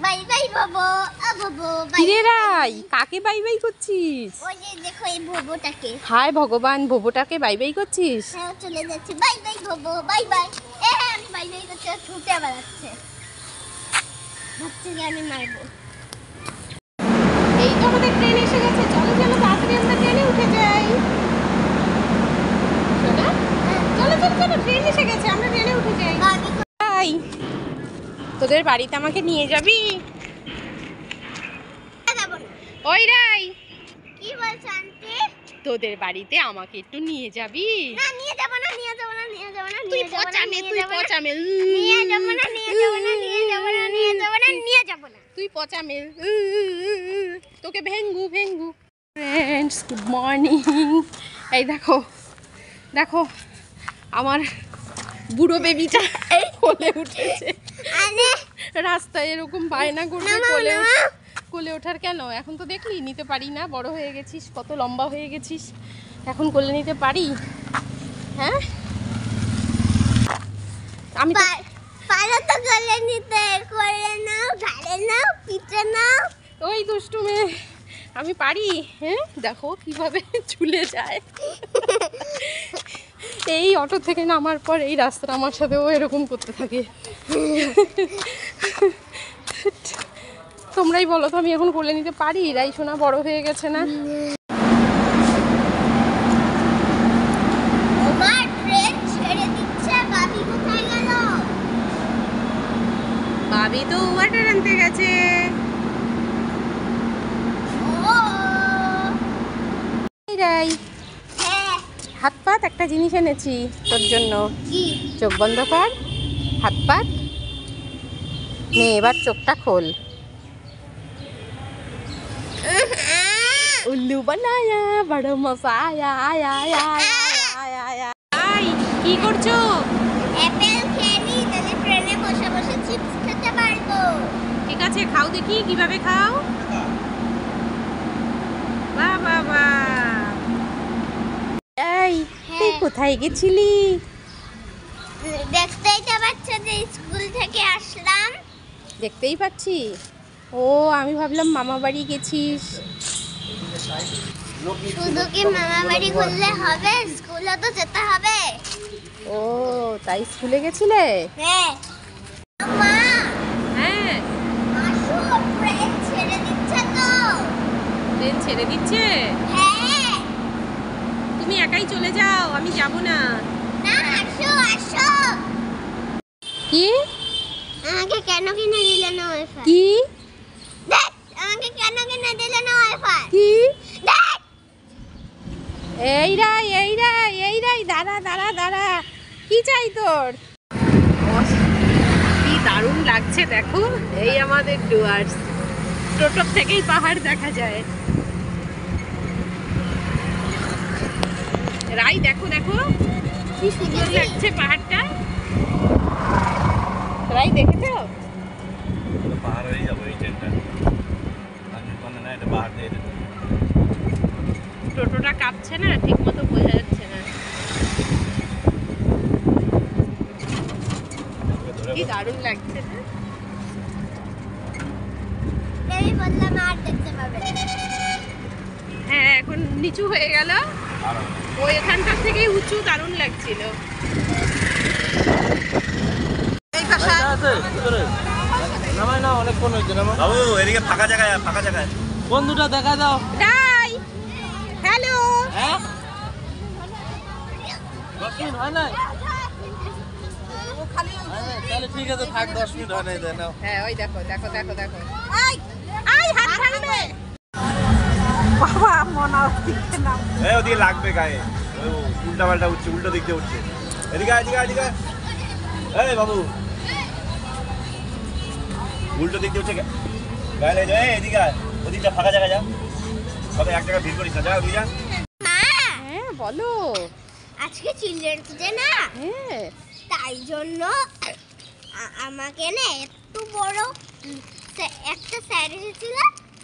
Bye bye বাবু বাবু কিরে রাই কাকে bye bye করছিস? ওই যে দেখো এই ভোবোটাকে। হায় ভগবান, ভোবোটাকে বাই বাই করছিস? হ্যাঁ চলে যাচ্ছে, বাই বাই ভোবো বাই বাই। আমি বাই বাই করতে ছুটে বেড়াচ্ছে, ভাবছি যে আমি মারবো। এই তো আমাদের ট্রেন এসে গেছে, চলো চলো তাড়াতাড়ি আমরা ট্রেনে উঠে যাই। শোনা চলো চলো চলো, ট্রেন এসে গেছে, আমরা ট্রেনে উঠে যাই। তাই তোদের বাড়িতে আমাকে নিয়ে যাবি? ওই রাই, কি বলছ আন্টি? তোদের বাড়িতে আমাকে একটু নিয়ে যাবি? না নিয়ে যাব না, নিয়ে যাব না, নিয়ে যাব না, তুই পচামে, তুই পচামে, নিয়ে যাব না, নিয়ে যাব না, নিয়ে যাব না, নিয়ে যাব না, নিয়ে যাব না, তুই পচামে, তোকে ভেঙ্গু ভেঙ্গু। Friends good morning. এই দেখো দেখো আমার বুড়ো বেবিটা কোলে উঠেছে। রাস্তায় এরকম বায়না করবে কোলে ওঠার। কেন এখন তো দেখলি নিতে পারি না, বড় হয়ে গেছিস, কত লম্বা হয়ে গেছিস, এখন কোলে নিতে পারি? হ্যাঁ আমি পারো তো কোলে নিতে, কোলে নাও, ঘাড়ে নাও, পিঠে নাও। ওই দুষ্টু মেয়ে, আমি পারি। হ্যাঁ দেখো কিভাবে ঝুলে যায়। এই অটো থেকে নামার পর এই রাস্তাটা আমার সাথেও এরকম করতে থাকে। তোমরাই বলো তো আমি এখন কোলে নিতে পারি? রাই সোনা বড় হয়ে গেছে না? আমার ট্রেন ছেড়ে দিচ্ছে, বাবি কোথায় গেল? বাবি তো ওয়াটার আনতে গেছে। ও রাই হ্যাঁ, হাত পাত একটা জিনিস এনেছি তোর জন্য। কি? চোখ বন্ধ কর, হাত পাত নে, এবার চোখটা খোল। উল্লু বানায়া বড় মজা আয়া আয়া আয়া আয়া আয়া। আই কি করছো? অ্যাপেল খেয়ে নি, তাহলে ট্রেনে বসে বসে চিপস খেতে পারবো। ঠিক আছে খাও, দেখি কিভাবে খাও। বাহ বাহ বাহ। এই তুই কোথায় গেছিলি? দেখতেই তো পাচ্ছ যে স্কুল থেকে আসলাম। দেখতেই পাচ্ছি। ও আমি ভাবলাম মামা বাড়ি গেছিস। শুধু কি মামা বাড়ি ঘুরলে হবে? স্কুলে তো যেতে হবে। ও তাই স্কুলে গেছিলে? হ্যাঁ মা, হ্যাঁ আসো, ট্রেন ছেড়ে দিচ্ছে তো। ট্রেন ছেড়ে দিচ্ছে? হ্যাঁ তুমি একাই চলে যাও, আমি যাব না। না আসো আসো। কি আমাকে কেন কিনে দিলে না ওয়াইফাই? কি দেখ আমাকে কেন কিনে দিলে না ওয়াইফাই? কি? দেখ এই রাই এই রাই এই রাই, দাঁড়া দাঁড়া দাঁড়া, কি চাই তোর? কি দারুণ লাগছে দেখো, এই আমাদের ডুয়ার্স, টোটো থেকেই পাহাড় দেখা যায়। রাই দেখো দেখো কি সুন্দর লাগছে পাহাড়টা। রাই দেখেছো? পাহাড় হয়ে যাবো এই ট্রেনটা, না এটা পাহাড় দিয়ে টোটোটা কাঁপছে না, ঠিক মতো বোঝা যাচ্ছে না। কি দারুণ লাগছে না? এই বললাম আর দেখতে পাবে। হ্যাঁ এখন নিচু হয়ে গেল, ওই এখানকার থেকেই উঁচু, দারুণ লাগছিল। অনেকক্ষণ হয়েছে না বাবু, এদিকে ফাঁকা জায়গায়, ফাঁকা জায়গায় বন্ধুটা দেখা দাও। রাই হ্যালো। হ্যাঁ 10 মিনিট হয় নাই? তাহলে ঠিক আছে থাক, 10 মিনিট হয় নাই দেন। হ্যাঁ ওই দেখো দেখো দেখো দেখো, আই আই হাত ভাঙবে বাবা, মনা দিচ্ছে না। এই ওদিকে লাগবে গায়ে, ওই উল্টা পাল্টা উঠছে, উল্টো দিক দিয়ে উঠছে। এদিকে এদিকে এদিকে, এই বাবু উল্টো দিক দিয়ে উঠছে গায়ে লেগে যায়। এদিকে ওদিকটা ফাঁকা জায়গা, যা তবে এক জায়গায় ভিড় করিস না, যা ওদিকে যা। মা হ্যাঁ বলো। আজকে চিলড্রেন্স ডে না, হ্যাঁ তাই জন্য আমাকে না এত বড় একটা স্যার এসেছিল,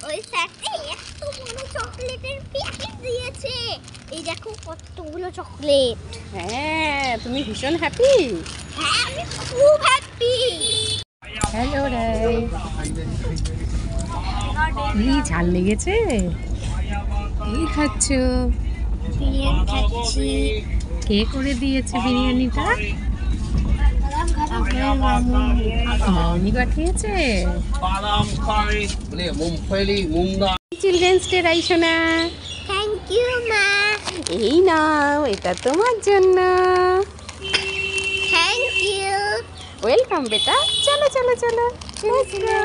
ওই স্যারটা এত বড় চকলেটের প্যাকেট দিয়েছে। এই দেখো কতগুলো চকলেট। হ্যাঁ তুমি ভীষণ হ্যাপি। হ্যাঁ আমি খুব হ্যাপি। হ্যালো রাই। এই ঝাল লেগেছে, এই খাচ্ছ? বিরিয়ানি খাচ্ছি। কে করে দিয়েছে বিরিয়ানিটা? মামনি পাঠিয়েছে। চিলড্রেন্স ডে রাইসোনা, থ্যাংক ইউ মা। এই নাও, এটা তোমার জন্য। Thank you. ওয়েলকাম বেটা, চলো চলো চলো। Let's go.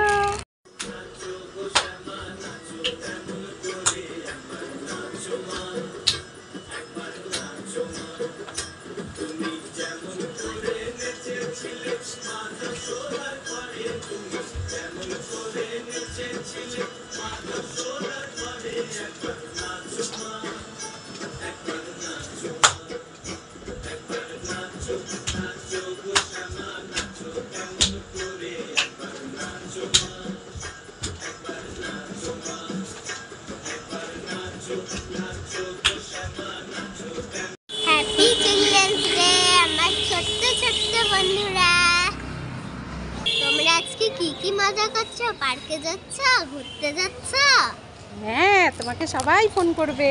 Happy children's day আমার ছোট্ট ছোট্ট বন্ধুরা। তোমরা আজকে কি কি মজা করছো? পার্কে যাচ্ছ, ঘুরতে যাচ্ছ? হ্যাঁ, তোমাকে সবাই ফোন করবে।